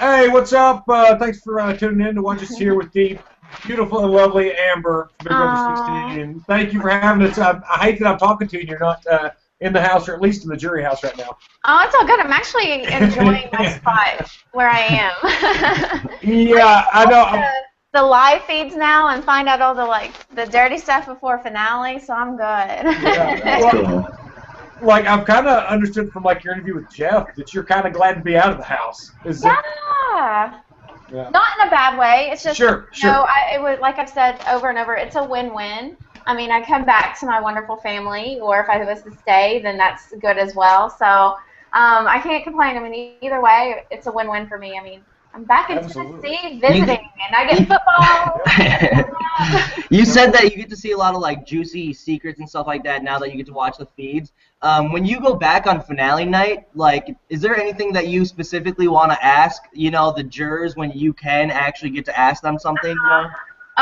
Hey, what's up? Thanks for tuning in to watch us here with the beautiful and lovely Amber, Big Brother 16. Thank you for having us. I hate that I'm talking to you and you're not in the house, or at least in the jury house right now. Oh, it's all good. I'm actually enjoying my spot where I am. Yeah, I know. The live feeds now and find out all the dirty stuff before finale, so I'm good. Yeah, that's cool. Like, I've kind of understood from like your interview with Jeff that you're kind of glad to be out of the house. Yeah. Not in a bad way. It's just, sure. It was, like I've said over and over, it's a win-win. I mean, I come back to my wonderful family, or if I was to stay, then that's good as well. So I can't complain. I mean, either way, it's a win-win for me. I mean, I'm back in Tennessee visiting, and I get football. You said that you get to see a lot of like juicy secrets and stuff like that now that you get to watch the feeds. When you go back on finale night, like, is there anything that you specifically want to ask, the jurors when you can actually get to ask them something?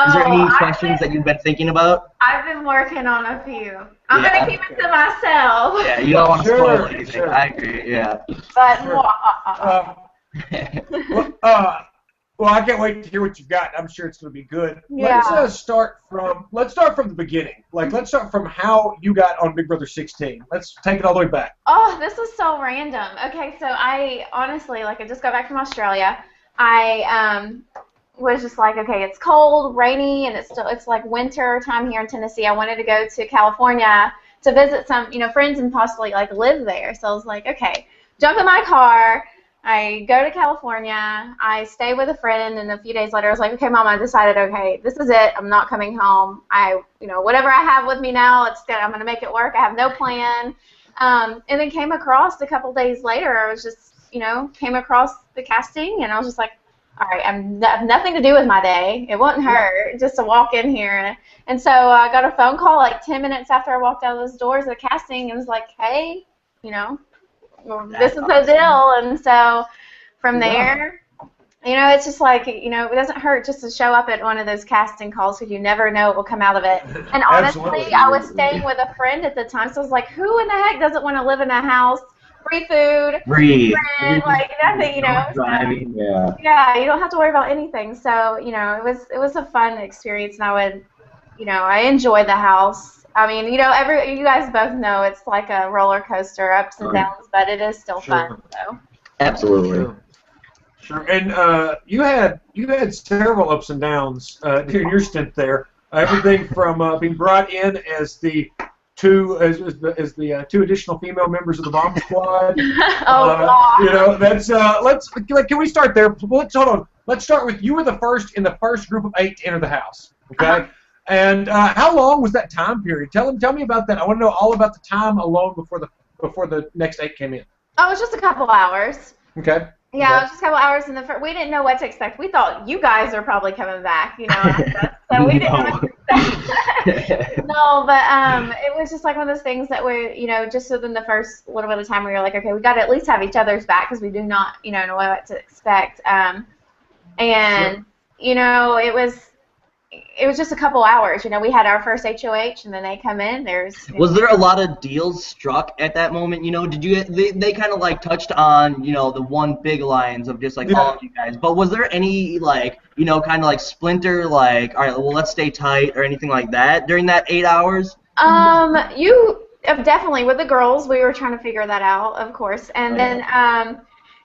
Is there any questions that you've been thinking about? I've been working on a few. I'm going to keep it to myself. Yeah, you don't want to spoil anything. Sure. I agree, yeah. But, well, I can't wait to hear what you've got. I'm sure it's going to be good. Yeah. Let's start from the beginning. Like, let's start from how you got on Big Brother 16. Let's take it all the way back. Oh, this was so random. Okay, so I honestly, I just got back from Australia. I was just like, okay, it's cold, rainy, and it's like winter time here in Tennessee. I wanted to go to California to visit some, friends and possibly like live there. So I was like, okay, jump in my car. I go to California, I stay with a friend, and a few days later I was like, okay, Mom, I decided, okay, this is it. I'm not coming home. Whatever I have with me now, I'm going to make it work. I have no plan. And then came across a couple days later, I was just, came across the casting, and I was just like, all right, I have nothing to do with my day. It wouldn't hurt just to walk in here. And so I got a phone call like 10 minutes after I walked out of those doors of the casting, and was like, hey, this is the deal. And so from there, it's just like, it doesn't hurt just to show up at one of those casting calls because you never know what will come out of it. And honestly, I was staying with a friend at the time, so I was like, who in the heck doesn't want to live in a house, free food, free friend, like nothing, driving, so, yeah, you don't have to worry about anything. So, it was a fun experience, and I enjoy the house. I mean, you guys both know it's like a roller coaster, ups and downs, but it is still fun. So. Absolutely. Sure. And you had several ups and downs during your stint there. Everything from being brought in as the two additional female members of the bomb squad. That's can we start there? Hold on. Let's start with, you were the first in the first group of 8 to enter the house. Okay. And how long was that time period? Tell me about that. I want to know all about the time alone before the next 8 came in. Oh, it was just a couple hours. Okay. Yeah, it was just a couple hours in we didn't know what to expect. We thought you guys are probably coming back, so we didn't know what to expect. No, but it was just like one of those things that were, just within the first little bit of time we were like, okay, we got to at least have each other's back because we do not, know what to expect. It was just a couple hours. We had our first HOH, and then they come in. Was there a lot of deals struck at that moment? They kind of like touched on, the one big alliance of just like all of you guys. But was there any like, kind of like splinter, like, all right, well, let's stay tight or anything like that during that 8 hours? Definitely with the girls, we were trying to figure that out, of course, and then.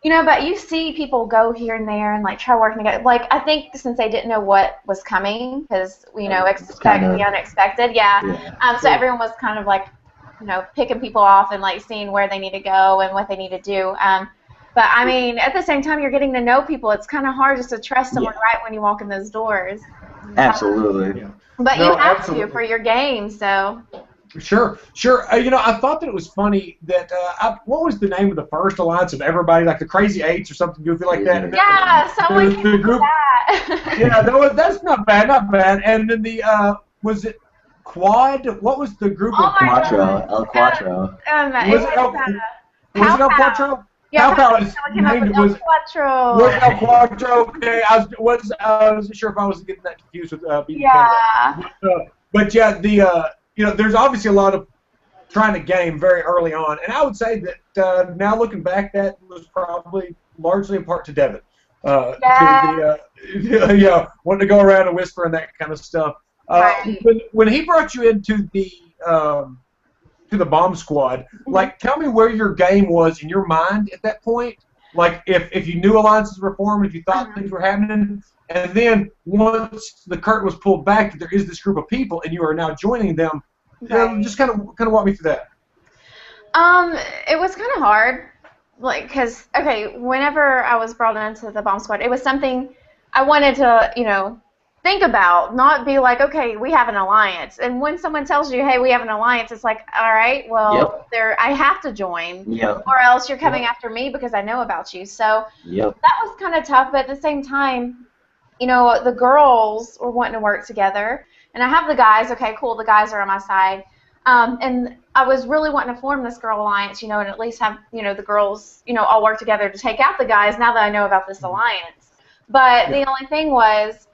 But you see people go here and there and like try working together. Like, I think since they didn't know what was coming, because expect the unexpected. Yeah. So everyone was kind of like, picking people off and like seeing where they need to go and what they need to do. But I mean, at the same time, you're getting to know people. It's kind of hard just to trust someone right when you walk in those doors. Absolutely. But you have to for your game. So. Sure. I thought that it was funny that what was the name of the first alliance of everybody, like the Crazy Eights or something goofy like that? Yeah, someone came up with that. Yeah, that's not bad. And then was it Quad? What was the group of Quattro? El Quattro. Was it El Quattro? Yeah, was El Quattro. Was El Quattro? Okay, I wasn't sure if I was getting that confused with BB Canada. But yeah, there's obviously a lot of trying to game very early on, and I would say that now looking back, that was probably largely in part to Devin. to the wanting to go around and whisper and that kind of stuff. Right. When he brought you into the to the bomb squad, like, tell me where your game was in your mind at that point. Like, if you knew alliances were formed, if you thought things were happening, and then once the curtain was pulled back, that there is this group of people, and you are now joining them. Right. Just kind of walk me through that. It was kind of hard, like, because, okay, whenever I was brought into the bomb squad, it was something I wanted to, think about, not be like, okay, we have an alliance. And when someone tells you, hey, we have an alliance, it's like, all right, well, I have to join, or else you're coming after me because I know about you. So that was kind of tough, but at the same time, the girls were wanting to work together, and I have the guys. Okay, cool, the guys are on my side. And I was really wanting to form this girl alliance, and at least have, the girls, all work together to take out the guys now that I know about this alliance. But the only thing was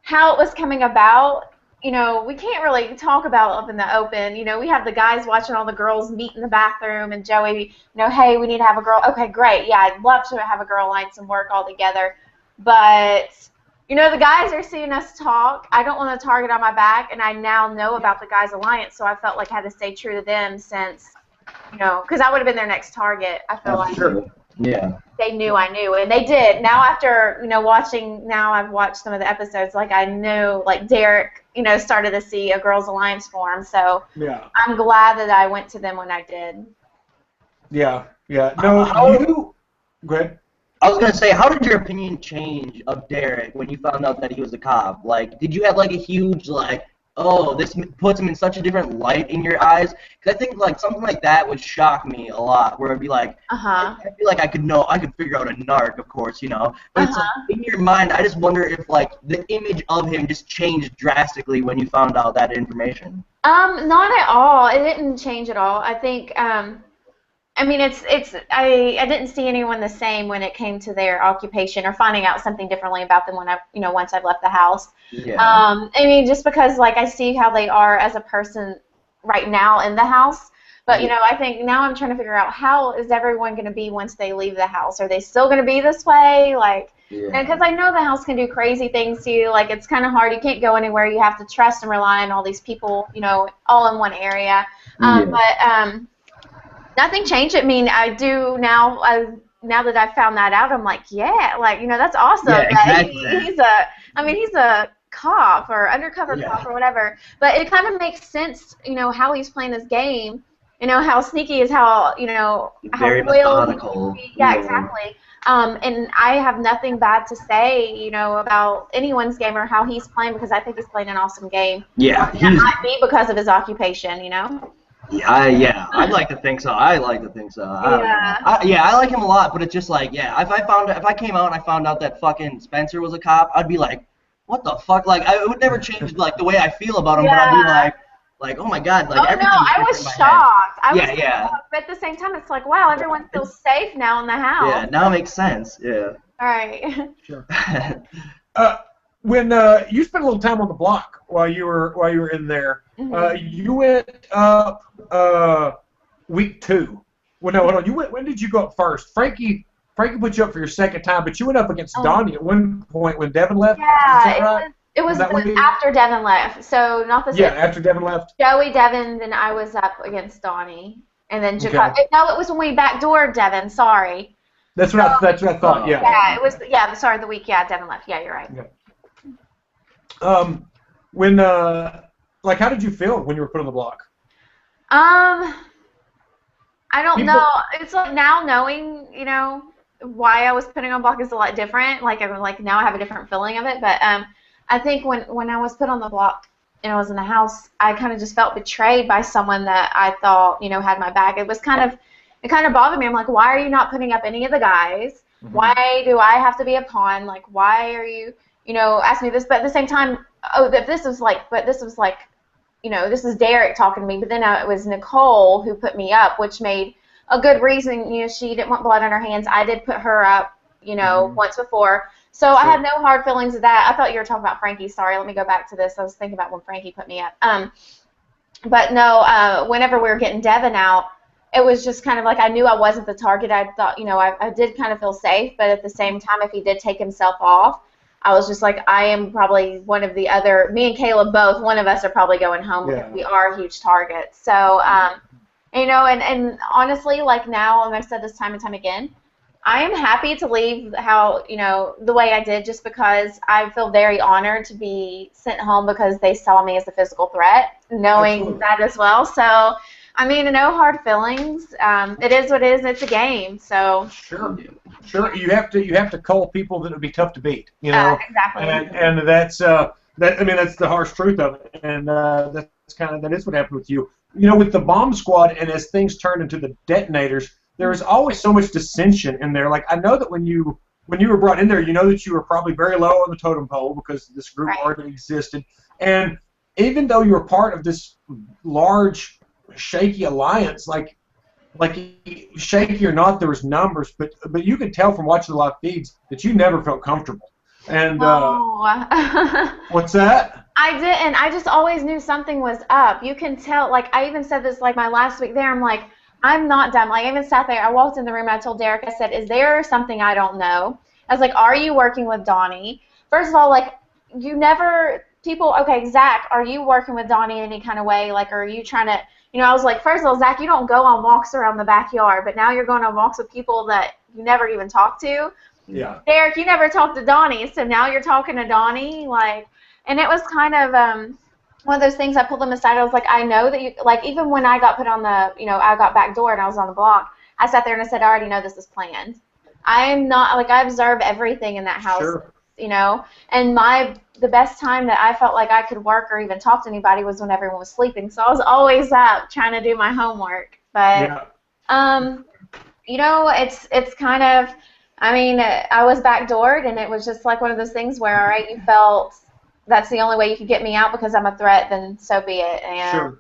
how it was coming about. We can't really talk about up in the open. We have the guys watching all the girls meet in the bathroom, and Joey, hey, we need to have a girl. Okay, great. Yeah, I'd love to have a girl alliance and work all together. But the guys are seeing us talk. I don't want to target on my back, and I now know about the guys' alliance, so I felt like I had to stay true to them since, because I would have been their next target. I feel like they knew I knew, and they did. Now after, I've watched some of the episodes, like I knew, like Derek, started to see a girls' alliance form, so I'm glad that I went to them when I did. Yeah. No, go ahead. I was going to say, how did your opinion change of Derek when you found out that he was a cop? Like, did you have, like, a huge, like, oh, this puts him in such a different light in your eyes? Because I think, like, something like that would shock me a lot, where I'd be like, I feel like I could figure out a narc, of course, But it's like, in your mind, I just wonder if, like, the image of him just changed drastically when you found out that information. Not at all. It didn't change at all. I think, I didn't see anyone the same when it came to their occupation or finding out something differently about them when once I've left the house. Just because, like, I see how they are as a person right now in the house. But, I think now I'm trying to figure out how is everyone going to be once they leave the house? Are they still going to be this way? Like, because I know the house can do crazy things to you. Like, it's kind of hard. You can't go anywhere. You have to trust and rely on all these people, all in one area. Nothing changed. I mean, I do now. Now that I've found that out, I'm like, that's awesome. Yeah, exactly. He's a cop or undercover cop or whatever. But it kind of makes sense, how he's playing this game. How sneaky is how, very how loyal. methodical. Yeah, exactly. And I have nothing bad to say, about anyone's game or how he's playing because I think he's playing an awesome game. Yeah, that might be because of his occupation, Yeah, I'd like to think so. I like him a lot, but it's just like, if I came out and I found out that fucking Spencer was a cop, I'd be like, what the fuck? Like, it would never change, like, the way I feel about him, but I'd be like, oh my god, like, everything. No, I was shocked. I was shocked, but at the same time, it's like, wow, everyone feels safe now in the house. Yeah, now it makes sense. Yeah. All right. Sure. When you spent a little time on the block while you were in there, you went up week 2. Well, no, hold on. When did you go up first? Frankie put you up for your second time, but you went up against Donnie at one point when Devin left. Yeah, it was after Devin left, so not the same. Yeah, after Devin left. Joey, Devin, then I was up against Donnie, and then Jacob. No, it was when we backdoored Devin. Sorry. That's what I thought. Yeah. Yeah, it was. Yeah, sorry, the week. Yeah, Devin left. Yeah, you're right. Yeah. When how did you feel when you were put on the block? I don't know. It's like now knowing, why I was putting on block is a lot different. Like now I have a different feeling of it. But I think when I was put on the block and I was in the house, I kind of just felt betrayed by someone that I thought, had my back. It kind of bothered me. I'm like, why are you not putting up any of the guys? Mm-hmm. Why do I have to be a pawn? Like, why are you, asking me this? But at the same time, this was Derek talking to me, but then it was Nicole who put me up, which made a good reason. She didn't want blood on her hands. I did put her up, once before. So I had no hard feelings of that. I thought you were talking about Frankie. Sorry, let me go back to this. I was thinking about when Frankie put me up. But no, whenever we were getting Devin out, it was just kind of like I knew I wasn't the target. I thought, I did kind of feel safe, but at the same time, if he did take himself off, I was just like, I am probably one of the other, me and Caleb both, one of us are probably going home because we are huge targets. So, and honestly, like now, and I've said this time and time again, I am happy to leave the way I did, just because I feel very honored to be sent home because they saw me as a physical threat, knowing that as well. So, I mean, no hard feelings. It is what it is. It's a game. So sure. You have to cull people that would be tough to beat. Exactly. And that's that's the harsh truth of it. And that is what happened with you. With the bomb squad, and as things turned into the detonators, there was always so much dissension in there. Like, I know that when you were brought in there, you know that you were probably very low on the totem pole because this group already existed. And even though you were part of this large, shaky alliance, like shaky or not, there was numbers, but you could tell from watching the live feeds that you never felt comfortable. And what's that? I didn't. I just always knew something was up. You can tell. Like, I even said this like my last week there. I'm like, I'm not dumb. Like, I even sat there. I walked in the room and I told Derek, I said, is there something I don't know? I was like, are you working with Donnie? First of all, like, okay, Zach, are you working with Donnie in any kind of way? Like, are you trying to, I was like, first of all, Zach, you don't go on walks around the backyard, but now you're going on walks with people that you never even talk to. Yeah. Derek, you never talked to Donnie, so now you're talking to Donnie? Like, and it was kind of one of those things. I pulled them aside. I was like, I know that you, like, even when I got put on the, I got backdoored and I was on the block, I sat there and I said, I already know this is planned. I am not, like, I observe everything in that house, and the best time that I felt like I could work or even talk to anybody was when everyone was sleeping. So I was always up trying to do my homework. But, it's kind of, I mean, I was backdoored, and it was just like one of those things where, all right, you felt that's the only way you could get me out because I'm a threat, then so be it. And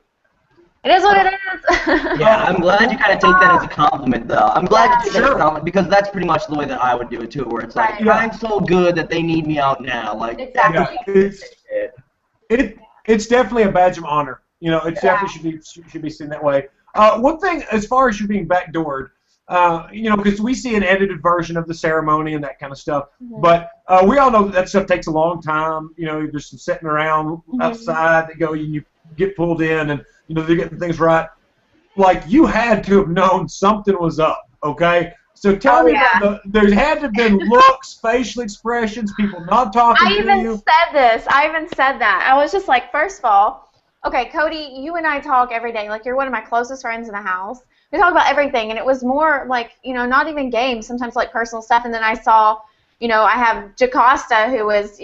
it is what it is. Yeah, I'm glad you kind of take that as a compliment, though. I'm glad you take that as a compliment, because that's pretty much the way that I would do it, too, where it's like, I'm so good that they need me out now. Like, exactly. It's definitely a badge of honor. It definitely should be seen that way. One thing, as far as you being backdoored, because we see an edited version of the ceremony and that kind of stuff, but we all know that stuff takes a long time. There's some sitting around outside that you get pulled in, and they're getting things right. Like, you had to have known something was up, okay? So tell me about there had to have been looks, facial expressions, people not talking to you. I even said that. I was just like, first of all, okay, Cody, you and I talk every day. Like, you're one of my closest friends in the house. We talk about everything, and it was more like, not even games, sometimes like personal stuff. And then I saw, I have Jocasta, who was,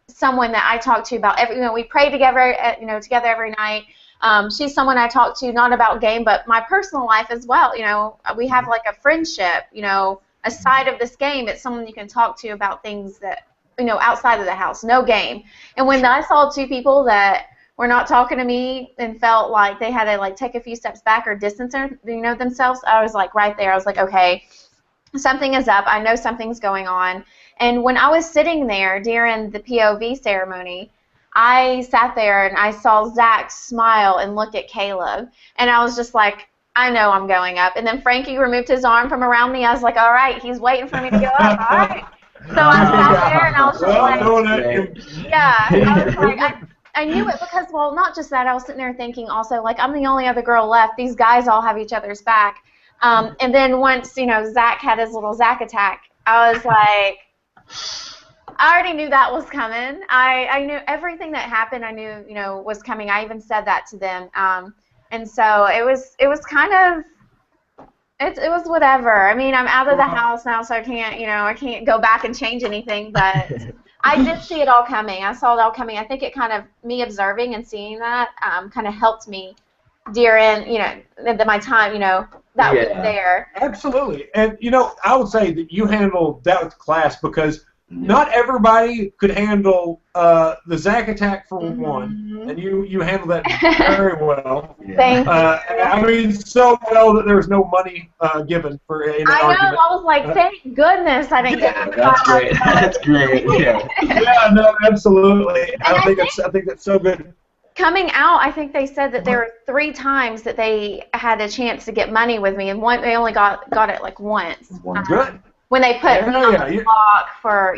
someone that I talk to about we pray together, together every night. She's someone I talk to not about game, but my personal life as well. We have like a friendship, aside of this game. It's someone you can talk to about things that, outside of the house, no game. And when I saw two people that were not talking to me and felt like they had to like take a few steps back or distance themselves, I was like right there. I was like, okay, something is up. I know something's going on. And when I was sitting there during the POV ceremony, I sat there and I saw Zach smile and look at Caleb, and I was just like, I know I'm going up. And then Frankie removed his arm from around me. I was like, all right, he's waiting for me to go up. All right. So I sat there and I was just I was like, I knew it because, well, not just that. I was sitting there thinking also, like, I'm the only other girl left. These guys all have each other's back. And then once, Zach had his little Zach attack, I was like, I already knew that was coming. I knew everything that happened. I knew, was coming. I even said that to them. And so it was kind of, it was whatever. I mean, I'm out of the house now, so I can't go back and change anything, but I did see it all coming. I saw it all coming. I think it kind of, me observing and seeing that kind of helped me during, my time, that was there. Absolutely. And, I would say that you handled that with class, because not everybody could handle the Zach attack for one, and you handled that very well. Thank you. I mean, so well that there was no money given for any argument. I know. I was like, thank goodness I didn't get the That's great. That's great. Yeah. Yeah. No, absolutely. I think that's so good. coming out, I think they said that there were 3 times that they had a chance to get money with me, and they only got it like once. Good. When they put me on the block for,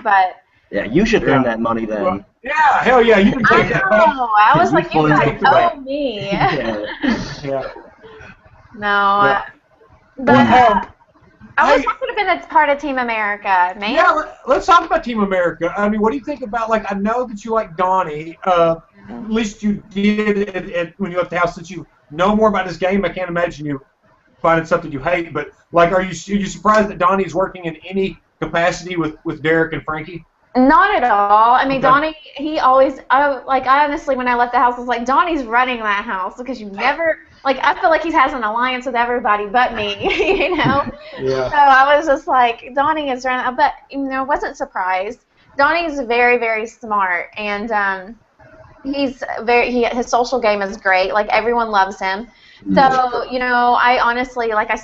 but. Yeah, you should earn that money then. Well, yeah, hell yeah, you can take that money. I was like, you guys owe me. Yeah. No, but I wish I could have been a part of Team America, man. Yeah, let's talk about Team America. I mean, what do you think about, like, I know that you like Donnie. At least you did when you left the house. Since you know more about this game, I can't imagine you finding something you hate. But, like, are you surprised that Donnie's working in any capacity with Derek and Frankie? Not at all. I mean, Donnie, he always, I honestly, when I left the house, I was like, Donnie's running that house because you never, like, I feel like he has an alliance with everybody but me, you know? Yeah. So I was just like, Donnie is running, but, wasn't surprised. Donnie's very, very smart, and his social game is great. Like, everyone loves him. So, I honestly, like, I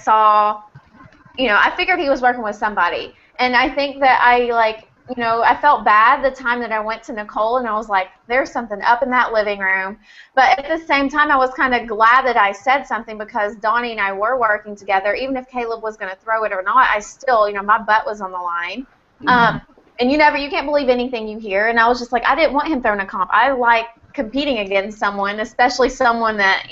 figured he was working with somebody. And I think that I felt bad the time that I went to Nicole, and I was like, there's something up in that living room. But at the same time, I was kind of glad that I said something because Donnie and I were working together. Even if Caleb was going to throw it or not, I still, my butt was on the line. And you can't believe anything you hear. And I was just like, I didn't want him throwing a comp. I like competing against someone, especially someone that,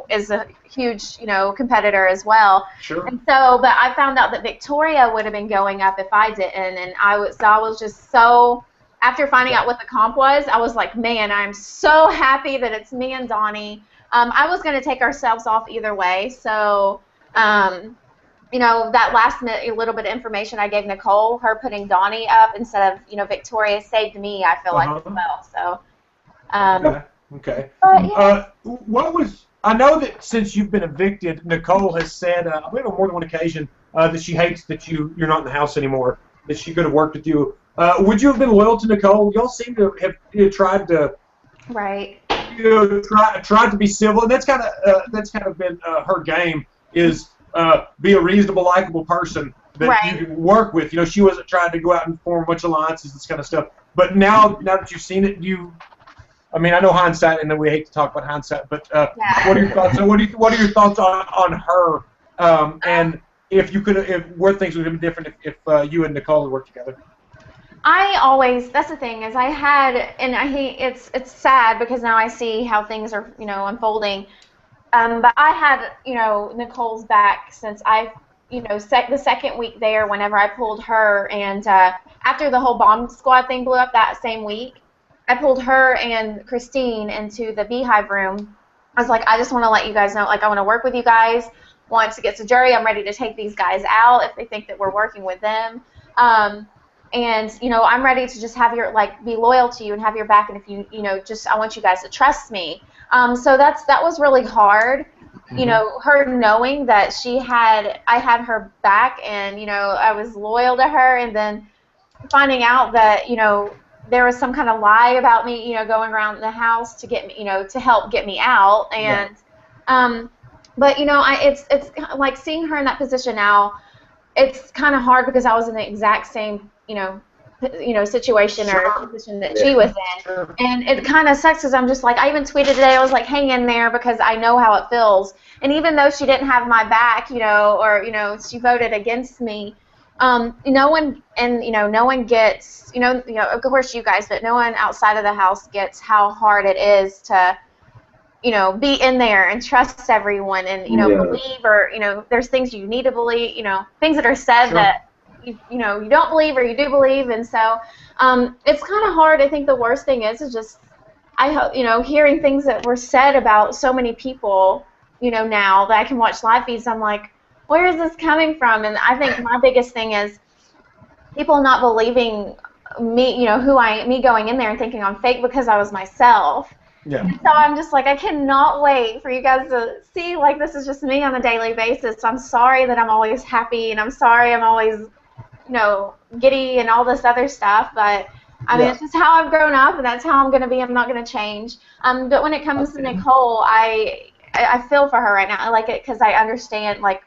is a huge, competitor as well. Sure. And so, but I found out that Victoria would have been going up if I didn't. And I was just so, after finding out what the comp was, I was like, man, I'm so happy that it's me and Donnie. I was going to take ourselves off either way. So, that last minute, little bit of information I gave Nicole, her putting Donnie up instead of, Victoria saved me, I feel like, as well. So, Okay. But, yeah. I know that since you've been evicted, Nicole has said, I believe on more than one occasion, that she hates that you're not in the house anymore, that she could have worked with you. Would you have been loyal to Nicole? Y'all seem to have tried to, right. Tried to be civil, and that's kind of been her game, is be a reasonable, likable person that you can work with. She wasn't trying to go out and form a bunch of alliances, this kind of stuff. But now that you've seen it, I mean, I know hindsight, and then we hate to talk about hindsight, but what are your thoughts? So what are your thoughts on her? And if where things would have been different if you and Nicole had worked together? That's the thing, is it's sad because now I see how things are, unfolding. But I had, Nicole's back since the second week there, whenever I pulled her, and after the whole bomb squad thing blew up that same week, I pulled her and Christine into the Beehive room. I was like, I just want to let you guys know, like, I want to work with you guys. Once it gets to jury, I'm ready to take these guys out if they think that we're working with them. And, I'm ready to just have be loyal to you and have your back. And if I want you guys to trust me. So that was really hard. Her knowing that I had her back, and, I was loyal to her, and then finding out that, there was some kind of lie about me, going around the house to get me, to help get me out. And, but, it's like seeing her in that position now, it's kind of hard because I was in the exact same, situation or position that she was in. And it kind of sucks because I'm just like, I even tweeted today, I was like, hang in there because I know how it feels. And even though she didn't have my back, or, she voted against me, no one gets, of course you guys, but no one outside of the house gets how hard it is to, be in there and trust everyone and, believe, or, there's things you need to believe, things that are said that, you don't believe or you do believe. And so it's kind of hard. I think the worst thing is just, I hope, hearing things that were said about so many people, now that I can watch live feeds, I'm like, where is this coming from? And I think my biggest thing is people not believing me, me going in there and thinking I'm fake because I was myself. Yeah. And so I'm just like, I cannot wait for you guys to see, like, this is just me on a daily basis. I'm sorry that I'm always happy, and I'm sorry I'm always, giddy and all this other stuff, but I mean, it's just how I've grown up, and that's how I'm going to be. I'm not going to change. But when it comes to Nicole, I feel for her right now. I like it because I understand, like,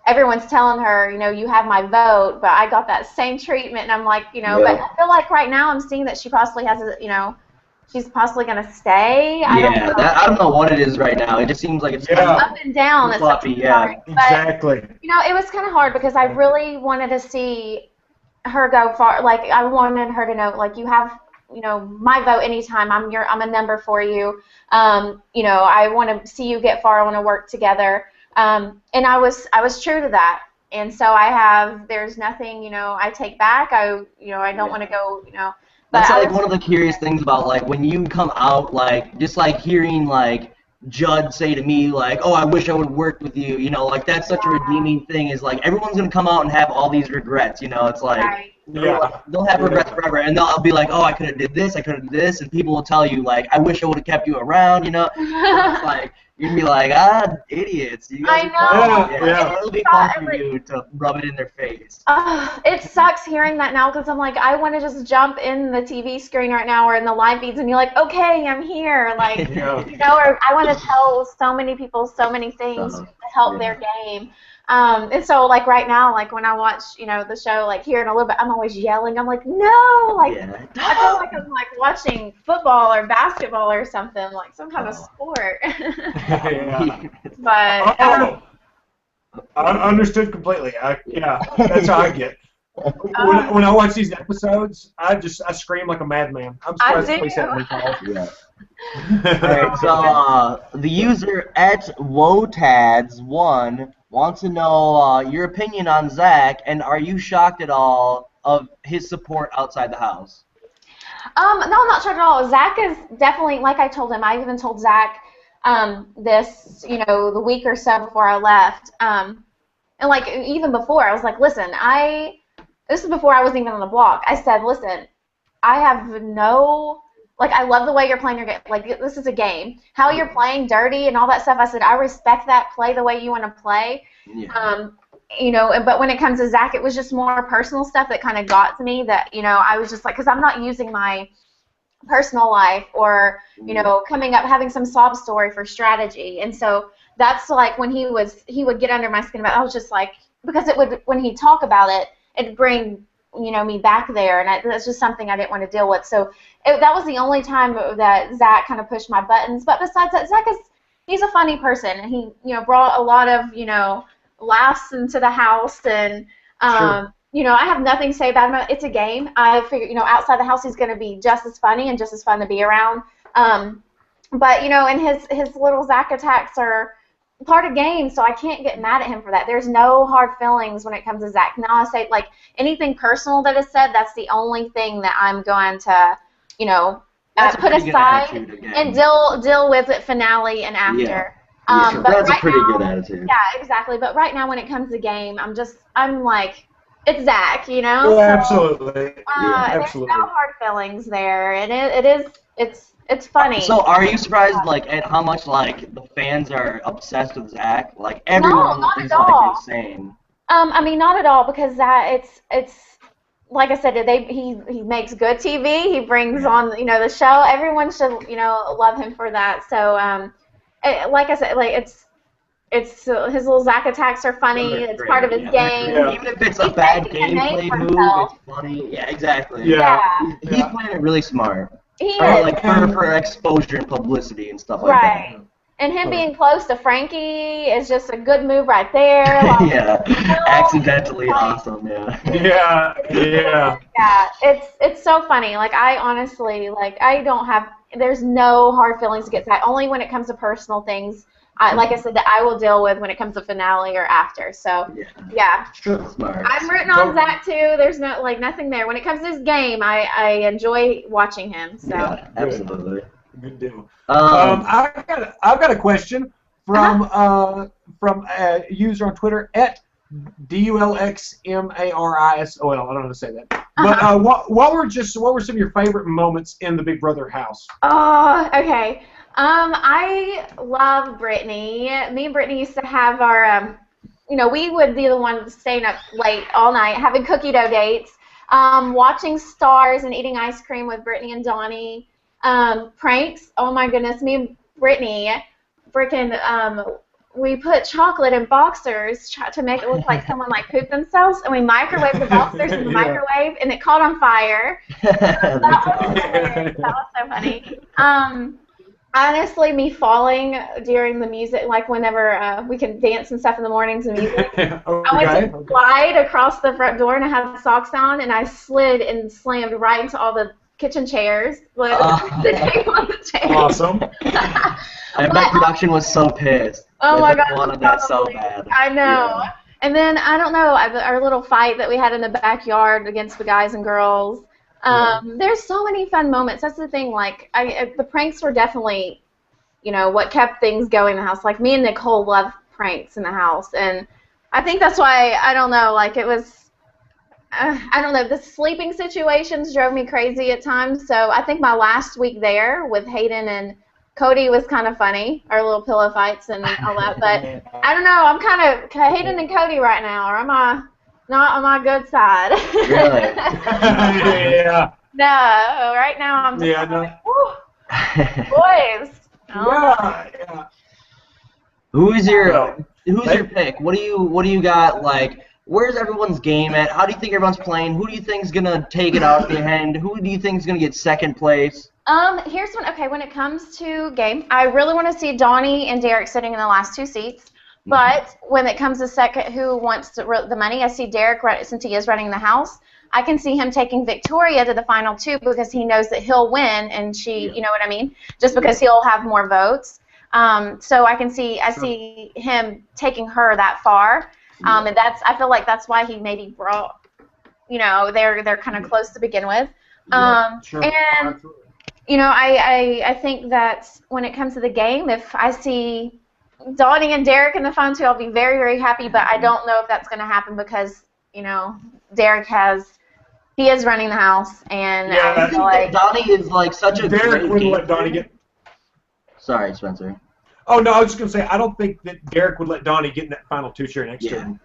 everyone's telling her, you have my vote, but I got that same treatment, and I'm like, but I feel like right now I'm seeing that she possibly has a, she's possibly gonna stay. I don't know. I don't know what it is right now. It just seems like it's Up and down. It's floppy, yeah. Exactly. But, it was kind of hard because I really wanted to see her go far. Like, I wanted her to know, like, you have, my vote anytime. I'm a number for you. I want to see you get far. I want to work together. And I was true to that. And so there's nothing, I take back. I don't want to go, That's like one of the curious things about, like, when you come out, like, just like hearing, like, Judd say to me, like, oh, I wish I would have worked with you, like, that's such a redeeming thing, is like, everyone's going to come out and have all these regrets, it's like, they'll have regrets forever, and they'll be like, oh, I could have did this, I could have did this, and people will tell you, like, I wish I would have kept you around, So it's like, you're going to be like, idiots. You guys It'll be fun for you to rub it in their face. It sucks hearing that now, because I'm like, I want to just jump in the TV screen right now or in the live feeds and be like, okay, I'm here. Like, or I want to tell so many people so many things to help their game. And so, like, right now, like, when I watch, the show, like, here in a little bit, I'm always yelling. I'm like, no! Like, I feel like I'm, like, watching football or basketball or something, like, some kind of sport. But, I understood completely. That's how I get. When I watch these episodes, I scream like a madman. I'm surprised the police haven't been called. Alright, so the user at Wotads1 wants to know your opinion on Zach, and are you shocked at all of his support outside the house? No, I'm not shocked at all. Zach is definitely, like I told him, I even told Zach this, the week or so before I left. And, like, even before, I was like, listen, this is before I was even on the block. I said, listen, I have no... Like, I love the way you're playing your game. Like, this is a game. How you're playing dirty and all that stuff, I said, I respect that. Play the way you want to play. Yeah. But when it comes to Zach, it was just more personal stuff that kind of got to me that, I was just like, because I'm not using my personal life or, coming up, having some sob story for strategy. And so that's like when he would get under my skin about it, I was just like, because when he'd talk about it, it'd bring me back there, and that's just something I didn't want to deal with. So that was the only time that Zach kind of pushed my buttons. But besides that, he's a funny person, and he brought a lot of laughs into the house, and I have nothing to say about him. It's a game. I figure outside the house he's going to be just as funny and just as fun to be around. But and his little Zach attacks are part of games, so I can't get mad at him for that. There's no hard feelings when it comes to Zach. Now I say, like, anything personal that is said, that's the only thing that I'm going to, put aside and deal with it finale and after. But that's right a pretty now, good attitude. Yeah, exactly. But right now, when it comes to game, I'm like, it's Zach, Yeah, So, absolutely. There's no hard feelings there, and it's funny. So are you surprised, like, at how much, like, the fans are obsessed with Zach? Like, everyone not is, at like, all. insane. I mean, not at all, because it's like I said, he makes good TV. He brings on the show. Everyone should love him for that. So like I said, like it's his little Zach attacks are funny. It's part of his game. Yeah. Even if it's a bad gameplay move, it's funny. Yeah, exactly. Yeah. He's playing it really smart. He is. Like for exposure and publicity and stuff like that. Right. And him being close to Frankie is just a good move right there. Like, yeah, accidentally awesome. Yeah. Yeah. Yeah, it's so funny. Like, I honestly, like, there's no hard feelings against that. Only when it comes to personal things, like I said, that I will deal with when it comes to finale or after. So, yeah. Sure. Smart. I'm rooting on Zach too. There's nothing there. When it comes to this game, I enjoy watching him. So. Yeah, absolutely. Good deal. I've got a question from a user on Twitter at DULXMARISOL. I don't know how to say that. But what were some of your favorite moments in the Big Brother house? Oh, okay. I love Brittany. Me and Brittany used to have our, we would be the ones staying up late all night, having cookie dough dates, watching stars and eating ice cream with Brittany and Donnie. Pranks. Oh my goodness, me and Brittany freaking we put chocolate in boxers to make it look like someone like pooped themselves, and we microwaved the boxers in the microwave, and it caught on fire. That was hilarious. That was so funny. Honestly, me falling during the music, like whenever we can dance and stuff in the mornings and music, I went to slide across the front door and I had socks on, and I slid and slammed right into all the kitchen chairs. The table on the chairs. Awesome. I bet production was so pissed. Oh my God. Wanted that so bad. I know. Yeah. And then, I don't know, our little fight that we had in the backyard against the guys and girls. There's so many fun moments. That's the thing. Like, the pranks were definitely, what kept things going in the house. Like, me and Nicole love pranks in the house, and I think that's why, I don't know, like, it was, I don't know, the sleeping situations drove me crazy at times. So I think my last week there with Hayden and Cody was kind of funny, our little pillow fights and all that. But I don't know, I'm kind of Hayden and Cody right now, or am I not on my good side? Really? Yeah. No, right now I'm just boys. Yeah. Who's your pick? What do you got? Like, where's everyone's game at? How do you think everyone's playing? Who do you think is gonna take it out at the end? Who do you think is gonna get second place? Here's one. Okay, when it comes to game, I really want to see Donnie and Derek sitting in the last two seats. But when it comes to second, who wants the money, I see Derek, since he is running the house, I can see him taking Victoria to the final two because he knows that he'll win, and you know what I mean? Just because he'll have more votes. So I see him taking her that far. And I feel like that's why he maybe brought, they're kind of close to begin with. Sure. And, I think that when it comes to the game, if I see Donnie and Derek in the final two, I'll be very, very happy, but I don't know if that's going to happen because, Derek he is running the house, and I feel like Donnie is like such a Derek great wouldn't let Donnie get. Sorry, Spencer. Oh no, I was just gonna say I don't think that Derek would let Donnie get in that final two chair next year.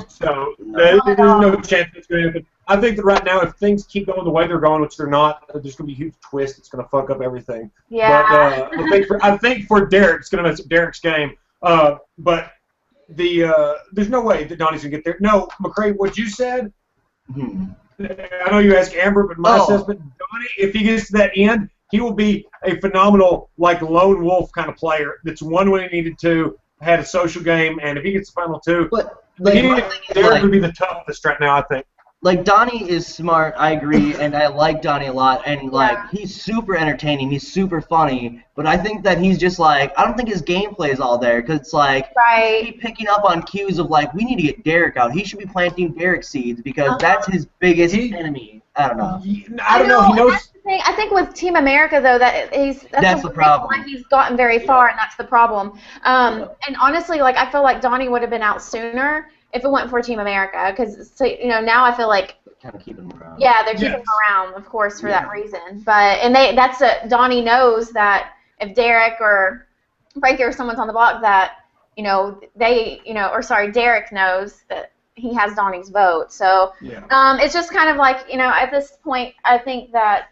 So there's no chance it's gonna happen. I think that right now, if things keep going the way they're going, which they're not, there's gonna be a huge twist. It's gonna fuck up everything. Yeah. But I think for Derek, it's gonna mess up Derek's game. But there's no way that Donnie's gonna get there. No, McCrae, what you said. I know you asked Amber, but my assessment, Donnie, if he gets to that end, he will be a phenomenal, like, lone wolf kind of player that's won when he needed to, had a social game, and if he gets the final two, Derek would be the toughest right now, I think. Like, Donnie is smart, I agree, and I like Donnie a lot, and, he's super entertaining, he's super funny, but I think that he's just, I don't think his gameplay is all there, because it's he's picking up on cues of, we need to get Derek out. He should be planting Derek seeds, because that's his biggest enemy. I don't know. I don't know. He knows. I think with Team America, though, that's the problem. Why he's gotten very far, and that's the problem. And honestly, I feel like Donnie would have been out sooner if it went for Team America, because now I feel like kind of keeping him around. Yeah, they're keeping him around, of course, for that reason. But Donnie knows that if Derek or Frankie or someone's on the block, that Derek knows that he has Donnie's vote. So it's just kind of at this point, I think that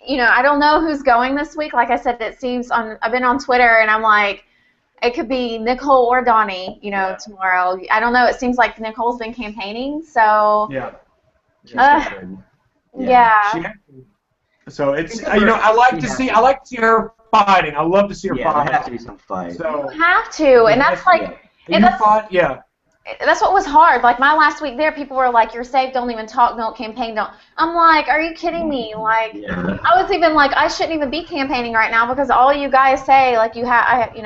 I don't know who's going this week. Like I said, it seems I've been on Twitter and I'm like, it could be Nicole or Donnie, tomorrow. I don't know. It seems like Nicole's been campaigning, so. So it's I like to see her fighting. I love to see her fighting. Yeah, there has to be some fight. So you have to, and that's that's what was hard. Like my last week there, people were like, "You're safe. Don't even talk. Don't campaign. Don't." I'm like, "Are you kidding me?" I was even like, "I shouldn't even be campaigning right now because all you guys say, you have, you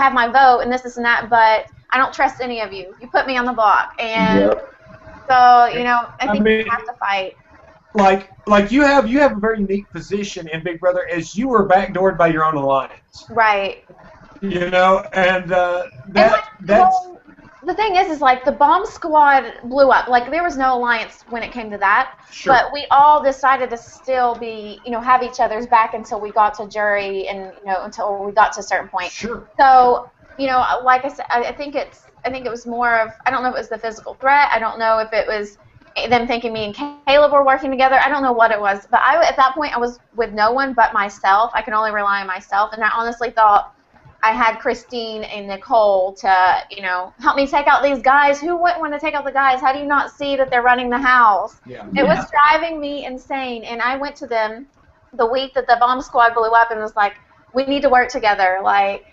have my vote and this and that, but I don't trust any of you. You put me on the block, and so I think we have to fight." Like you have a very unique position in Big Brother as you were backdoored by your own alliance. Right. And that's. The thing is the bomb squad blew up. There was no alliance when it came to that. Sure. But we all decided to still be, have each other's back until we got to jury and, until we got to a certain point. Sure. So, like I said, I think it was more of, I don't know if it was the physical threat. I don't know if it was them thinking me and Caleb were working together. I don't know what it was. But at that point, I was with no one but myself. I can only rely on myself. And I honestly thought I had Christine and Nicole to, help me take out these guys. Who wouldn't want to take out the guys? How do you not see that they're running the house? Yeah. It was driving me insane. And I went to them the week that the bomb squad blew up and was like, we need to work together. Like,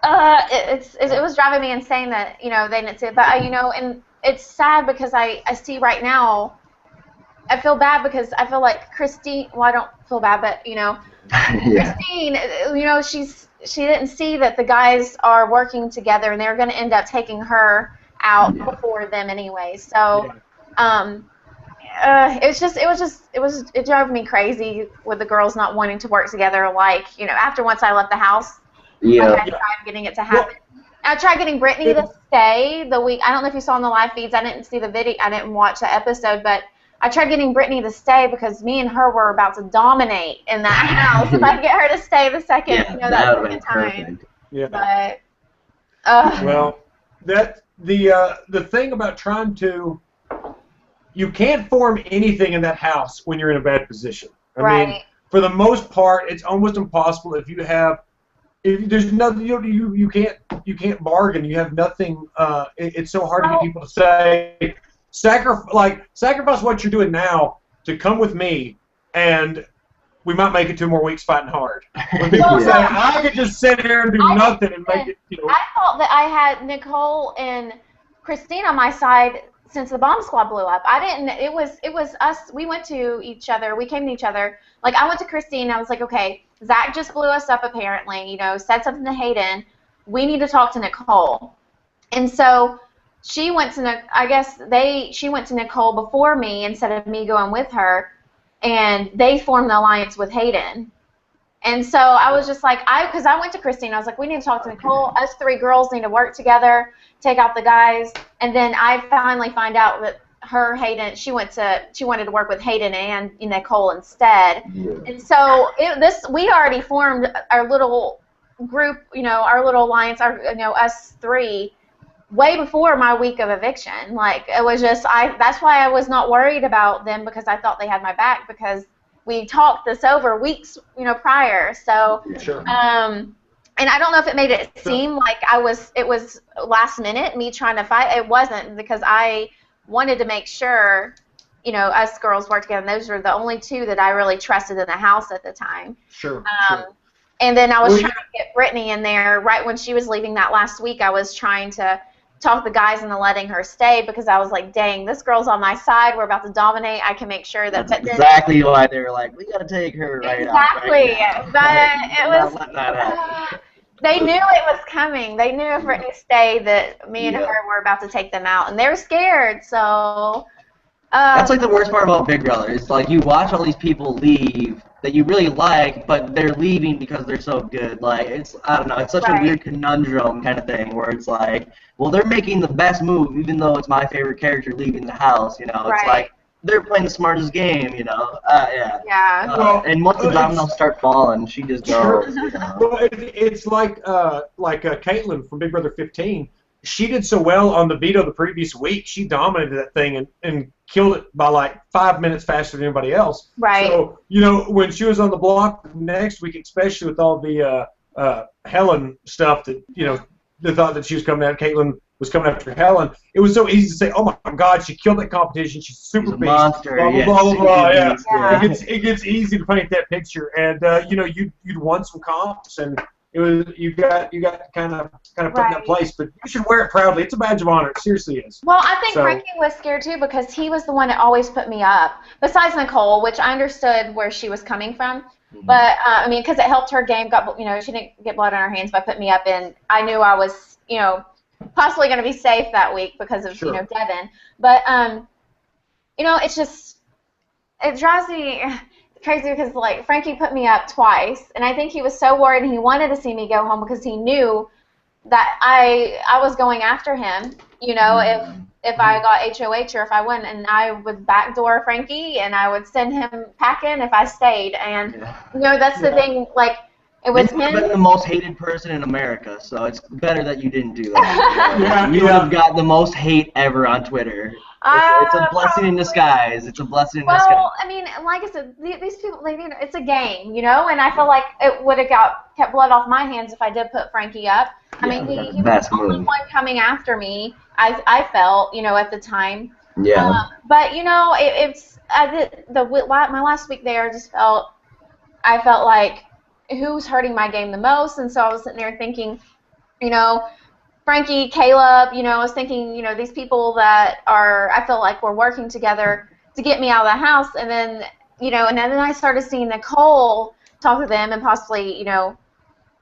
it was driving me insane that, they didn't see it. But, and it's sad because I see right now, I feel bad because I feel like Christine, well, I don't feel bad, but, Christine, she didn't see that the guys are working together and they're going to end up taking her out before them anyway. So, it drove me crazy with the girls not wanting to work together. Like, after once I left the house, I tried getting it to happen. I tried getting Brittany to stay the week. I don't know if you saw in the live feeds. I didn't see the video. I didn't watch the episode, but I tried getting Brittany to stay because me and her were about to dominate in that house. If I could get her to stay the second, that second time. Yeah. But, well, the thing about trying to, you can't form anything in that house when you're in a bad position. I mean, for the most part, it's almost impossible if you have. If there's nothing, you can't bargain. You have nothing. It's so hard to get people to say, sacrifice what you're doing now to come with me, and we might make it 2 more weeks fighting hard. When people say, I could just sit here and do nothing and make it. I thought that I had Nicole and Christine on my side since the bomb squad blew up. I didn't. It was us. We went to each other. We came to each other. Like, I went to Christine. I was like, okay, Zach just blew us up apparently. Said something to Hayden. We need to talk to Nicole. And so she went to. I guess she went to Nicole before me instead of me going with her, and they formed the alliance with Hayden. And so I was just like, because I went to Christine. I was like, we need to talk to Nicole. Us 3 girls need to work together, take out the guys. And then I finally find out that Hayden, she wanted to work with Hayden and Nicole instead. Yeah. And so we already formed our little group, our little alliance, us 3, way before my week of eviction. Like, it was just, that's why I was not worried about them, because I thought they had my back, because we talked this over weeks, prior. So, sure. And I don't know if it made it seem like it was last minute, me trying to fight. It wasn't, because I wanted to make sure, us girls worked together. And those were the only 2 that I really trusted in the house at the time. Sure. And then I was trying to get Brittany in there right when she was leaving that last week. I was trying to talk the guys into letting her stay, because I was like, dang, this girl's on my side. We're about to dominate. I can make sure that. That's exactly why they were like, we got to take her right out. Exactly. But it was. Let that happen. They knew it was coming. They knew if Brittany stayed that me and her were about to take them out, and they were scared. So. That's like the worst part about Big Brother. It's like you watch all these people leave that you really like, but they're leaving because they're so good. Like, I don't know, it's such a weird conundrum kind of thing where it's like, well, they're making the best move, even though it's my favorite character leaving the house. It's like they're playing the smartest game. And once the dominoes start falling, she just goes. Well, it's like Caitlin from Big Brother 15. She did so well on the veto the previous week. She dominated that thing and killed it by like 5 minutes faster than anybody else. Right. So, when she was on the block next week, especially with all the Helen stuff that, the thought that she was coming out, Caitlin was coming after Helen, it was so easy to say, oh my God, she killed that competition. She's super beast. Monster. Blah, blah, blah, blah, yeah. It gets easy to paint that picture. And, you'd won some comps, and you got to kind of put in that place, but you should wear it proudly. It's a badge of honor. It seriously is. Well, I think Frankie was scared too, because he was the one that always put me up. Besides Nicole, which I understood where she was coming from, but because it helped her game. She didn't get blood on her hands by putting me up, and I knew I was, possibly going to be safe that week because of Devin. But it drives me crazy because, like, Frankie put me up twice, and I think he was so worried and he wanted to see me go home because he knew that I was going after him, if I got HOH or if I wouldn't, and I would backdoor Frankie and I would send him packing if I stayed, and that's the thing, like, it was him. You've been the most hated person in America, so it's better that you didn't do that. You would have got the most hate ever on Twitter. It's a blessing in disguise. It's a blessing in disguise. Well, I mean, like I said, these people, like, you know, it's a game, you know, and I feel like it would have kept blood off my hands if I did put Frankie up. I mean, he was the only one coming after me. I felt, you know, at the time. Yeah. But you know, my last week there, I felt like who's hurting my game the most, and so I was sitting there thinking, you know, Frankie, Caleb, you know, I was thinking, you know, these people that I feel like we're working together to get me out of the house, and then, you know, and then I started seeing Nicole talk to them and possibly, you know,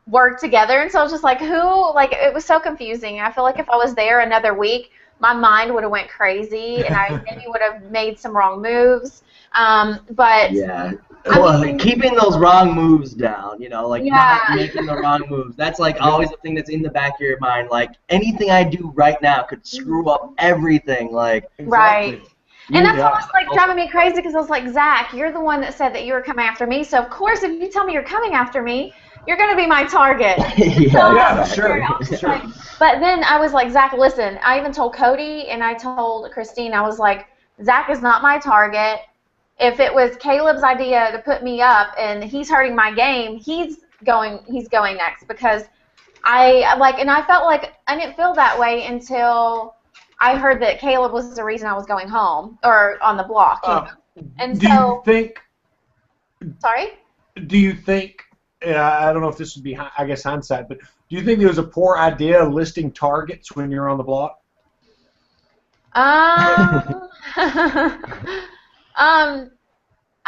work together, and so I was just like, it was so confusing. I feel like if I was there another week, my mind would have went crazy, and I maybe would have made some wrong moves, but... Yeah. Well, keeping those wrong moves down, you know, like not making the wrong moves. That's like always the thing that's in the back of your mind. Like anything I do right now could screw up everything. Like right. And that's what was like driving me crazy because I was like, Zach, you're the one that said that you were coming after me. So of course, if you tell me you're coming after me, you're gonna be my target. Sure. Like, but then I was like, Zach, listen. I even told Cody and I told Christine. I was like, Zach is not my target. If it was Caleb's idea to put me up and he's hurting my game, he's going next because I felt like I didn't feel that way until I heard that Caleb was the reason I was going home or on the block. You know? And do you think? Sorry. Do you think? I don't know if this would be, I guess, hindsight, but do you think it was a poor idea listing targets when you're on the block? I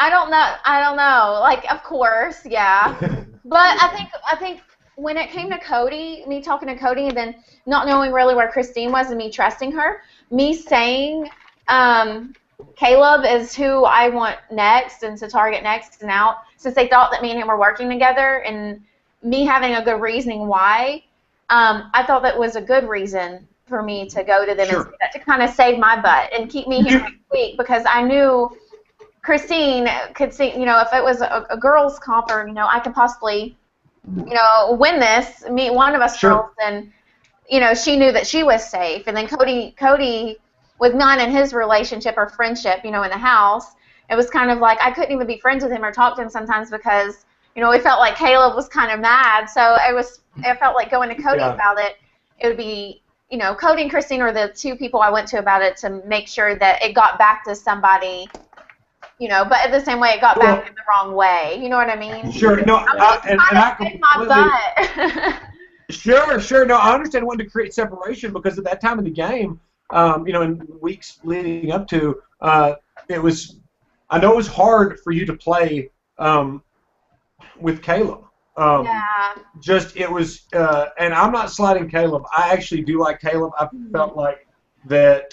don't know. Like, of course, yeah. But I think when it came to Cody, me talking to Cody and then not knowing really where Christine was and me trusting her, me saying Caleb is who I want next and to target next and out, since they thought that me and him were working together and me having a good reasoning why, I thought that was a good reason for me to go to them and say that, to kind of save my butt and keep me here next week, because I knew Christine could see, you know, if it was a girls' comp or, you know, I could possibly, you know, win this, meet one of us girls, and, you know, she knew that she was safe. And then Cody, with mine and his relationship or friendship, you know, in the house, it was kind of like I couldn't even be friends with him or talk to him sometimes because, you know, we felt like Caleb was kind of mad. So it felt like going to Cody about it, it would be, you know, Cody and Christine are the two people I went to about it to make sure that it got back to somebody, you know, but at the same way it got back in the wrong way. You know what I mean? Sure. No, I completely... Sure. No, I understand wanting to create separation because at that time of the game, you know, in weeks leading up to, it was, I know it was hard for you to play with Caleb. Just, it was, and I'm not sliding Caleb. I actually do like Caleb. I felt like that,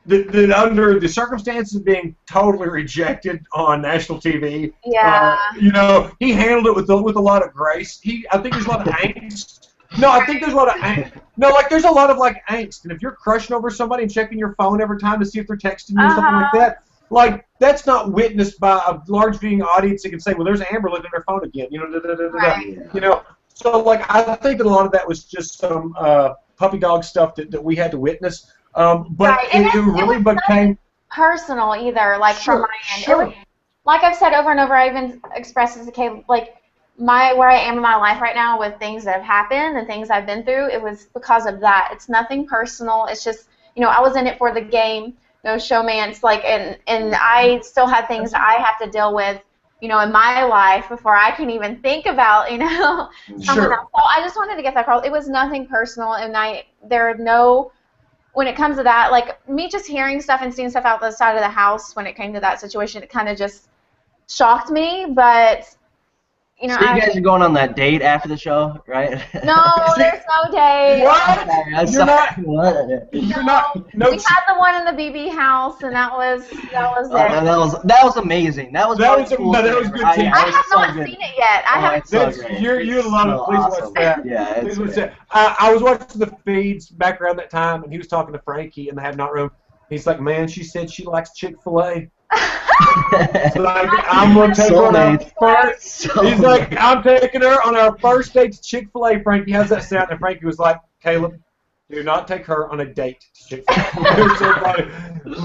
that under the circumstances of being totally rejected on national TV, you know, he handled it with a lot of grace. I think there's a lot of angst. No, I think there's a lot of angst. No, like there's a lot of like angst, and if you're crushing over somebody and checking your phone every time to see if they're texting you or something like that, like that's not witnessed by a large viewing audience that can say, well, there's Amber looking at her phone again, you know, you know. So like I think that a lot of that was just some puppy dog stuff that we had to witness. But it really became personal either, like from my end. It was, like I've said over and over, I even expressed this to Kay, like where I am in my life right now with things that have happened and things I've been through, it was because of that. It's nothing personal. It's just, you know, I was in it for the game, no showmance, like, and I still had things that I have to deal with, you know, in my life before I can even think about, you know, someone else. So I just wanted to get that across. It was nothing personal, and when it comes to that, like me just hearing stuff and seeing stuff out the side of the house when it came to that situation, it kind of just shocked me, but, you know. So you guys are going on that date after the show, right? No, there's no date. What? You're not. You're not. No. We had the one in the BB house, and that was it. That was amazing. That was cool. That was good. I have not seen it yet. I haven't. You love it. Please watch that. Yeah, please watch that. I was watching the feeds back around that time, and he was talking to Frankie in the Have Not room. He's like, man, she said she likes Chick-fil-A. So like, I'm gonna take her on our first. He's like, I'm taking her on our first date to Chick-fil-A. Frankie, how's that sound? And Frankie was like, Caleb, Do not take her on a date to Chick-fil-A. It was so funny.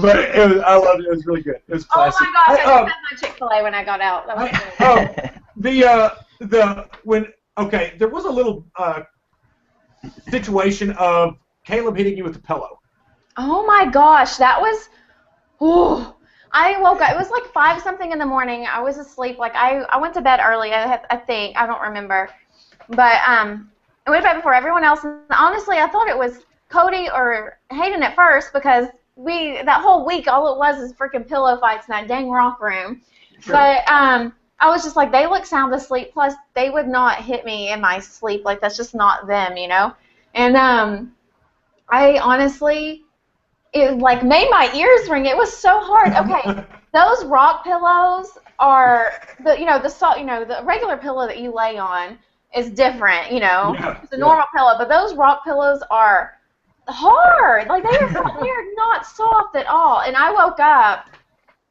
But I loved it. It was really good. It was classic. Oh my gosh, I just had my Chick-fil-A when I got out. That was good. There was a little situation of Caleb hitting you with a pillow. Oh my gosh, that was. Ooh. I woke up. It was like 5 something in the morning. I was asleep. Like I went to bed early. I think I don't remember, but I went to bed before everyone else. And honestly, I thought it was Cody or Hayden at first because that whole week all it was is freaking pillow fights in that dang rock room. Sure. But I was just like, they look sound asleep. Plus, they would not hit me in my sleep. Like that's just not them, you know. And I honestly. It like made my ears ring. It was so hard. Okay, those rock pillows are the regular pillow that you lay on is different. It's a normal pillow, but those rock pillows are hard. Like they are not soft at all. And I woke up,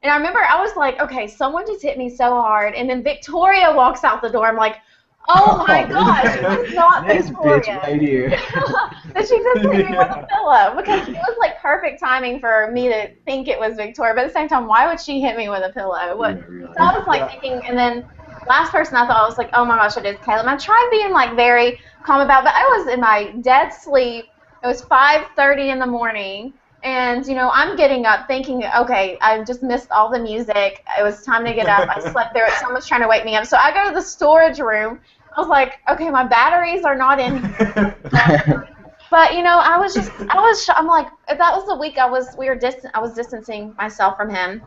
and I remember I was like, okay, someone just hit me so hard. And then Victoria walks out the door. I'm like, oh my gosh, it was not Victoria. This bitch right here. But she just hit me with a pillow because it was like perfect timing for me to think it was Victoria. But at the same time, why would she hit me with a pillow? Really. So I was like thinking, and then last person I thought I was like, oh my gosh, it is Caleb. I tried being like very calm about it, but I was in my dead sleep. It was 5:30 in the morning. And, I'm getting up thinking, okay, I just missed all the music. It was time to get up. I slept there. Someone's trying to wake me up. So I go to the storage room. I was like, okay, my batteries are not in here. But, I'm like, that was the week I was distancing myself from him.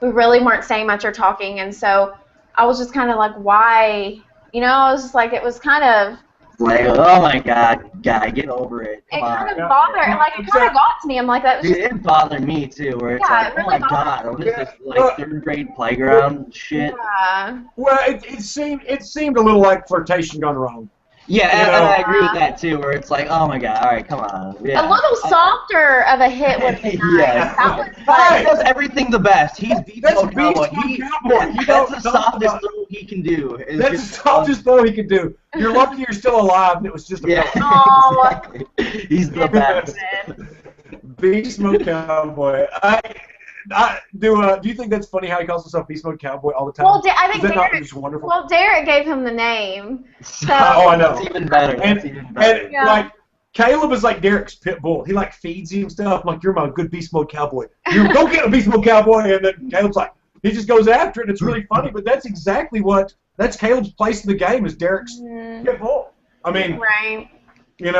We really weren't saying much or talking. And so I was just kind of like, why? I was just like, it was kind of. Like, oh my God, guy, get over it. Come on. Kind of bothered, it kind of got to me. I'm like, that was just. It bothered me too, where it's like, really, oh my God, what is this, like third grade playground shit? Yeah. Well, it seemed a little like flirtation gone wrong. Yeah, and I agree with that too, where it's like, oh my God, all right, come on. Yeah. A little softer of a hit would be nice. Yeah. That was he does everything the best. He's Beast Mode Cowboy. That's the softest throw he can do. That's the softest throw he can do. You're lucky you're still alive and it was just a exactly. He's the best. Beast Mode Cowboy. Do you think that's funny how he calls himself Beast Mode Cowboy all the time? Well, I think Derek, wonderful? Well, Derek gave him the name. So. Oh, I know. That's even better. And like, Caleb is like Derek's pit bull. He like feeds him stuff. I'm like, you're my good Beast Mode Cowboy. You go get a Beast Mode Cowboy, and then Caleb's like, he just goes after it. And it's really funny, but that's exactly that's Caleb's place in the game is Derek's pit bull. I mean, right. And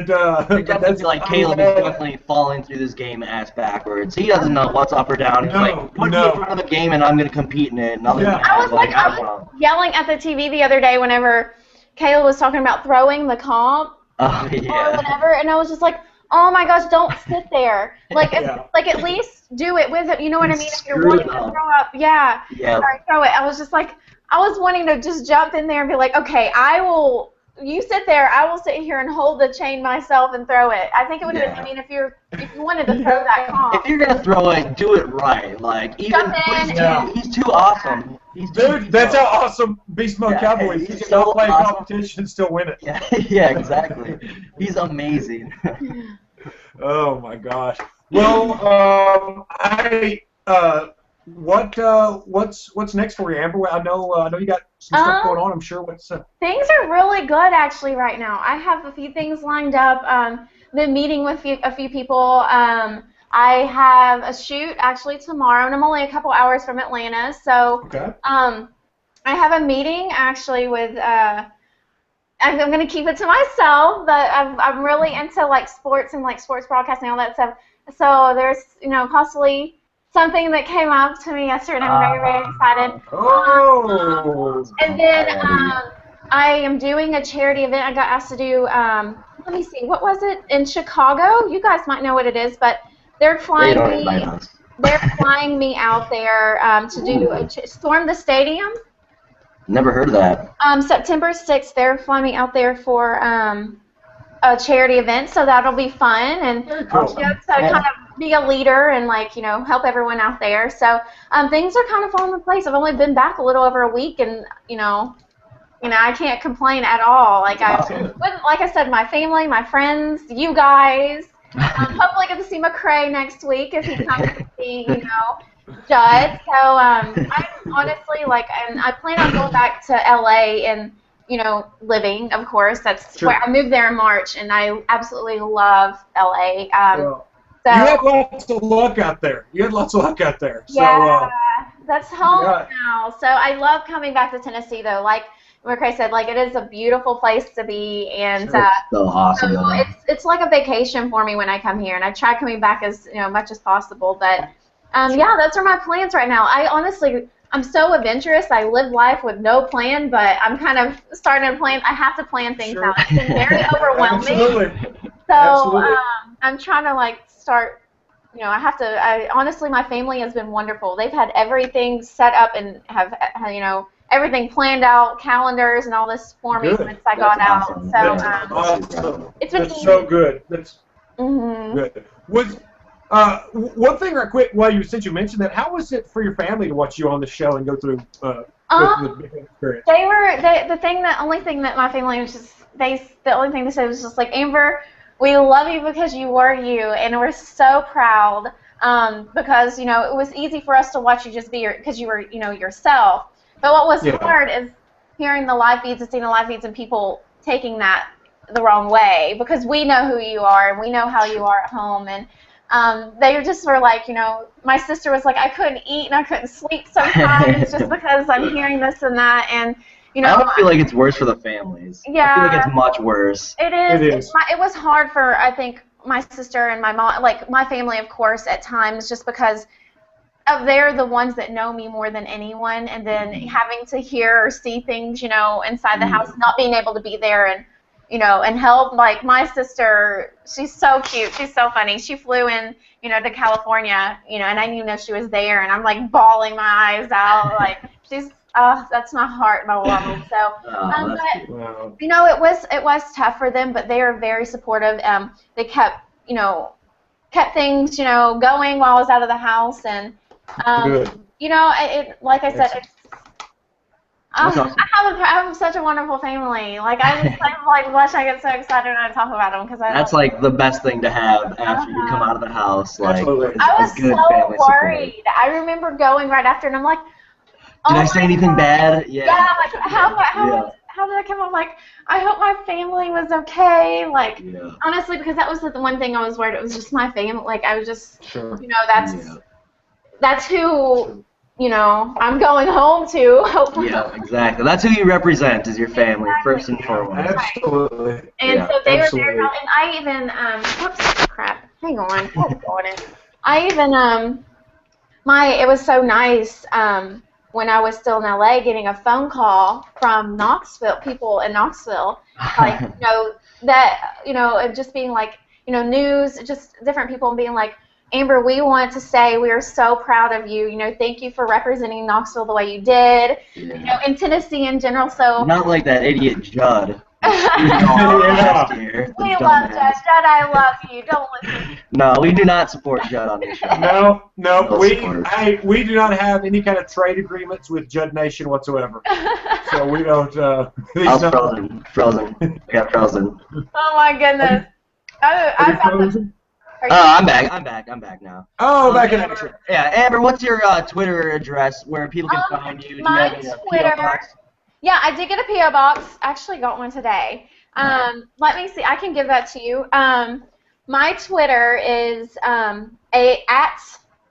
that's like Caleb is definitely falling through this game ass backwards. He doesn't know what's up or down. He's like, put me in front of a game and I'm gonna compete in it. And I was yelling at the TV the other day whenever Caleb was talking about throwing the comp or whatever, and I was just like, oh my gosh, don't sit there. Like, at least do it with it. You know what I mean? If you're wanting to throw up, throw it. I was just like, I was wanting to just jump in there and be like, okay, you sit there, I will sit here and hold the chain myself and throw it. I think it would have been, if you wanted to throw that comp. If you're going to throw it, do it right. Like, he's too awesome. Dude, that's how awesome Beast Mode Cowboy is. He can still play a competition and still win it. Yeah, exactly. He's amazing. Oh, my gosh. Well, what's next for you, Amber? I know you got some stuff going on. I'm sure. Things are really good actually right now. I have a few things lined up. Been meeting with a few people. I have a shoot actually tomorrow, and I'm only a couple hours from Atlanta. So I have a meeting actually with. I'm going to keep it to myself, but I'm really into like sports and like sports broadcasting and all that stuff. So there's possibly something that came up to me yesterday, and I'm very, very excited. And then I am doing a charity event. I got asked to do, let me see, what was it? In Chicago? You guys might know what it is, but they're flying me out there to do storm the stadium. Never heard of that. September 6th, they're flying me out there for a charity event, so that'll be fun, and to kind of be a leader and help everyone out there. So things are kind of falling in place. I've only been back a little over a week, and I can't complain at all. Like like I said, my family, my friends, you guys. Hopefully get to see McCrae next week if he comes to see, Judd. So I'm honestly and I plan on going back to LA and living. Of course, that's where I moved there in March, and I absolutely love LA. You had lots of luck out there. Yeah, that's home now. So I love coming back to Tennessee, though. Like McCrae said, it is a beautiful place to be, and so awesome. so it's like a vacation for me when I come here, and I try coming back as much as possible. But yeah, those are my plans right now. I'm so adventurous. I live life with no plan, but I'm kind of starting to plan. I have to plan things now. It's been very overwhelming. Absolutely. So I'm trying to start. Honestly, my family has been wonderful. They've had everything set up and have everything planned out, calendars and all this for me since I got out. So it's been easy. So good. That's good. One thing right quick, since you mentioned that, how was it for your family to watch you on the show and go through the experience? The only thing that my family was just the only thing they said was just Amber, we love you because you were you, and we're so proud because it was easy for us to watch you just be because you were yourself. But what was hard is hearing the live feeds and seeing the live feeds and people taking that the wrong way, because we know who you are and we know how you are at home, and they just were my sister was I couldn't eat and I couldn't sleep sometimes just because I'm hearing this and that, and I don't feel like it's worse for the families. Yeah, I feel like it's much worse. It is. It was hard for, I think, my sister and my mom, my family, of course, at times, just because they're the ones that know me more than anyone, and then having to hear or see things, inside the house, not being able to be there and, and help. My sister, she's so cute. She's so funny. She flew in, to California, and I didn't even know she was there, and I'm, bawling my eyes out. That's my heart, my world. So, but, it was tough for them, but they are very supportive. They kept things, going while I was out of the house, and, like I said, I have such a wonderful family. I blush. I get so excited when I talk about them because that's the best thing to have after you come out of the house. I was so worried. I remember going right after, and I'm like, did I say anything bad? Yeah. Yeah. How did I come up? I hope my family was okay. Honestly, because that was the one thing I was worried. It was just my family. I was just, that's who, I'm going home to. Hopefully. Yeah, exactly. That's who you represent, is your family, first and foremost. Absolutely. And so they were there, and I even, whoops, crap. Hang on. What's going on? I even, it was so nice, when I was still in LA, getting a phone call from Knoxville, people in Knoxville, just being news, just different people being Amber, we want to say we are so proud of you. Thank you for representing Knoxville the way you did. Yeah. In Tennessee in general. So not like that idiot Judd. We love Judd. Judd, I love you. Don't listen. No, we do not support Judd on this show. No, we do not have any kind of trade agreements with Judd Nation whatsoever. So we don't. I was frozen. I got frozen. Oh my goodness. I'm back now. Oh, back in action. Yeah, Amber, what's your Twitter address where people can find you? My Twitter. Yeah, I did get a P.O. box. Actually got one today. Let me see. I can give that to you. My Twitter is at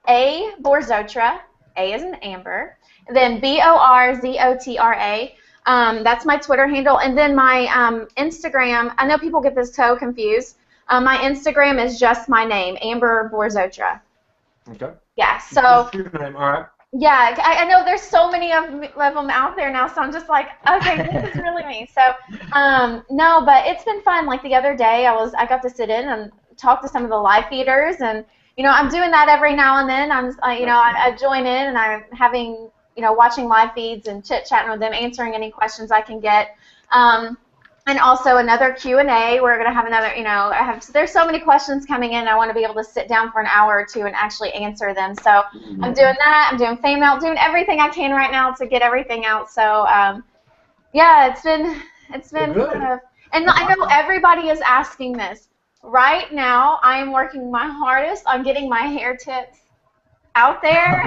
Borzotra. A is in Amber. Then Borzotra. That's my Twitter handle. And then my Instagram. I know people get this so confused. My Instagram is just my name, Amber Borzotra. Okay. Yeah. So. That's your name. All right. Yeah, I know there's so many of them out there now, so I'm just okay, this is really me. So, no, but it's been fun. The other day, I got to sit in and talk to some of the live feeders, and I'm doing that every now and then. I join in, and I'm having watching live feeds and chit chatting with them, answering any questions I can get. And also another Q&A. We're going to have another, there's so many questions coming in. I want to be able to sit down for an hour or two and actually answer them. So I'm doing that. I'm doing fan mail, doing everything I can right now to get everything out. So Yeah, it's been Well, kind good. of, and I know everybody is asking this. Right now, I am working my hardest on getting my hair tips out there.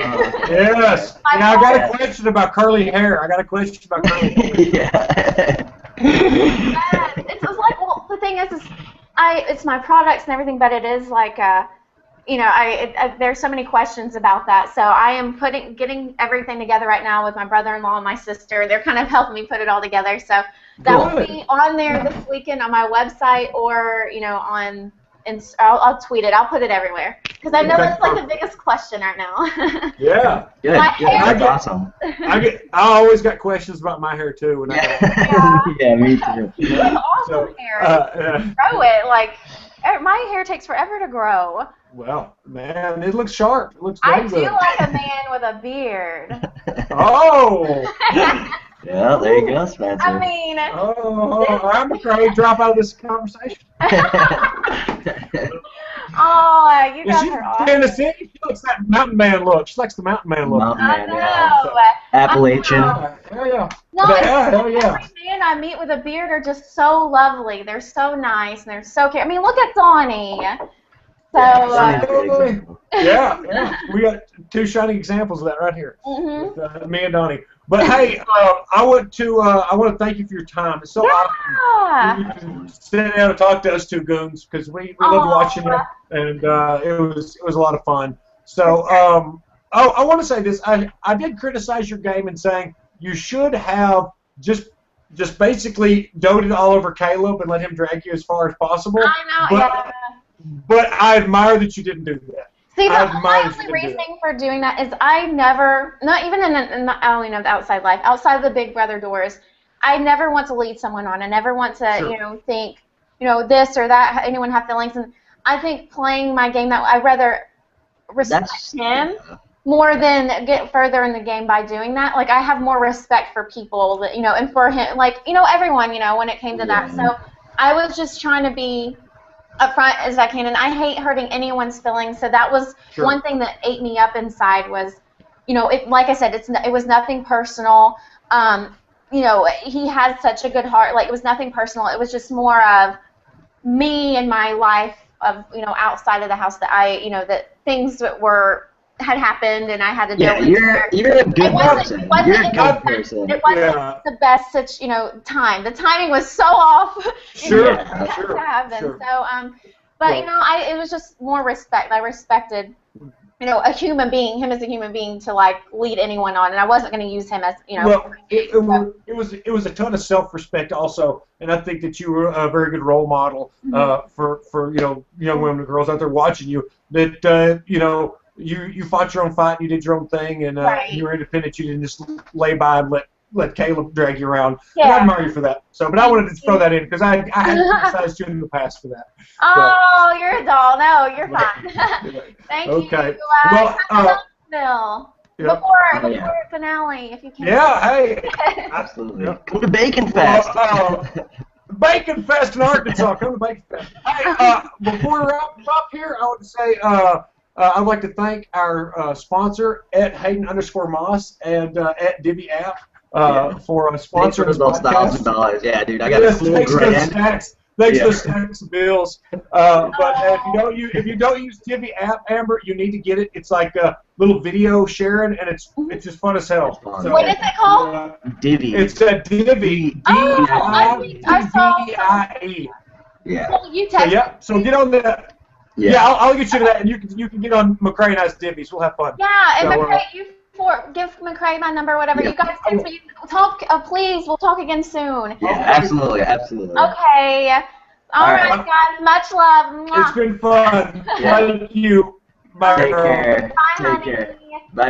Yes. My Now I got Yeah. a question about curly hair. I got a question about curly hair. Yeah. Yes, it's just like, well, the thing is it's my products and everything, but it is like, there's so many questions about that. So I am getting everything together right now with my brother-in-law and my sister. They're kind of helping me put it all together. So that will Good. be on there this weekend on my website, or and I'll tweet it. I'll put it everywhere because I know Okay. that's like the biggest question right now. Yeah. Good. My Good. hair- That's awesome. I always got questions about my hair too. When I Yeah. Yeah. Me too. You have awesome so, hair. uh, Grow it like my hair takes forever to grow. well, man, it looks sharp. It looks I damn do good. like a man with a beard. Oh. Yeah, there you go, Spencer. I mean, Oh, I'm afraid to drop out of this conversation. oh, you Yeah, guys she's are from awesome. Tennessee. She likes that mountain man look. She likes the mountain man look. Mountain I man, know. yeah. Appalachian. Yeah, hell yeah. No, Yeah, hell yeah. every man I meet with a beard are just so lovely. They're so nice and they're so cute. I mean, look at Donnie. So, Donnie's a good Absolutely. example. Yeah. We got two shining examples of that right here. mhm. With, me and Donnie. But hey, I want to thank you for your time. It's so awesome Yeah. you sit down and talk to us two goons because we loved watching you, and it was a lot of fun. So I want to say this. I did criticize your game in saying you should have just basically doted all over Caleb and let him drag you as far as possible. I know, But yeah. but I admire that you didn't do that. See, I the admire only you to do reasoning for doing that is I never, not even in the, I only know the outside life, outside of the Big Brother doors, I never want to lead someone on. I never want to, Sure. think, this or that, anyone have feelings. And I think playing my game that I'd rather respect him more than get further in the game by doing that. Like, I have more respect for people that, and for him, like, everyone, when it came to that. So I was just trying to be upfront as I can, and I hate hurting anyone's feelings. So that was Sure. one thing that ate me up inside was, like I said, it was nothing personal. He has such a good heart. Like, it was nothing personal. It was just more of me and my life of, outside of the house that that things that had happened and I had to deal with. You're a good person. You're a good person. It wasn't the best time. The timing was so off. Sure. To happen. Sure. So, but it was just more respect. I respected, a human being, him as a human being, to like lead anyone on, and I wasn't going to use him as, Well, it was a ton of self-respect also, and I think that you were a very good role model for young women and girls out there watching you. That you fought your own fight, and you did your own thing, and you were independent. You didn't just lay by and let Caleb drag you around. Yeah. And I admire you for that. So, but I wanted to throw that in because I had criticized you in the past for that. Oh, you're a doll. No, you're fine. Thank you. Well, Bill. Yep. Before finale, if you can. Yeah, hey. Absolutely. Yep. Come to Bacon Fest. Bacon Fest in Arkansas. Come to Bacon Fest. Hey, before we wrap up here, I would say I'd like to thank our sponsor at Hayden_Moss and at Divvy App for sponsoring this those podcast. $1,000. Yeah, dude, I got a cool grand. Thanks to the stacks of bills. But if you don't use Divvy App, Amber, you need to get it. It's like a little video sharing, and it's just fun as hell. Fun. So, what is it called? Divvy. It's a Divvy. D-I-V-I-E. Yeah. Well, you text Yeah. So get on that. Yeah, I'll get you to that, and you can get on McCrae and I's Divvies. We'll have fun. Yeah, and So, McCrae, give McCrae my number, whatever. Yeah. You guys text me. Talk, please. We'll talk again soon. Yeah, absolutely. Okay. All right, guys. Much love. Mwah. It's been fun. Yeah. Thank you. Bye, Take girl. care. Bye, Take honey. care. Bye.